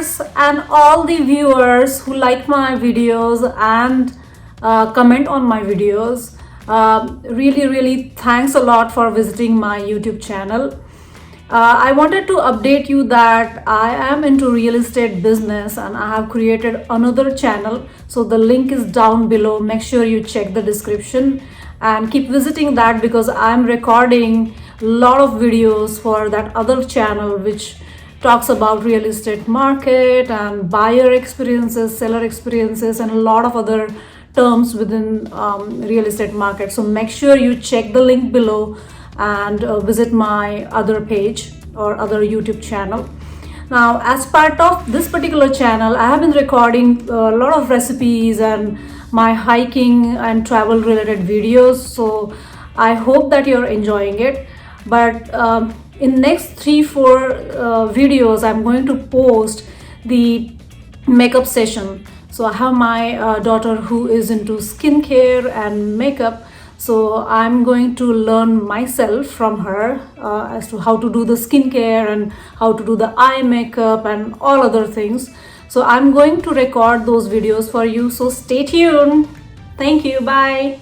subscribers and all the viewers who like my videos and comment on my videos. Really thanks a lot for visiting my YouTube channel. I wanted to update you that I am into real estate business and I have created another channel. So the link is down below. Make sure you check the description and keep visiting that, because I'm recording a lot of videos for that other channel which talks about real estate market and buyer experiences, seller experiences, and a lot of other terms within real estate market. So make sure you check the link below and visit my other page or other YouTube channel. Now, as part of this particular channel, I have been recording a lot of recipes and my hiking and travel related videos. So I hope that you're enjoying it. But in next 3-4 videos, I'm going to post the makeup session. So I have my daughter who is into skincare and makeup. So I'm going to learn myself from her as to how to do the skincare and how to do the eye makeup and all other things. So I'm going to record those videos for you. So stay tuned. Thank you. Bye.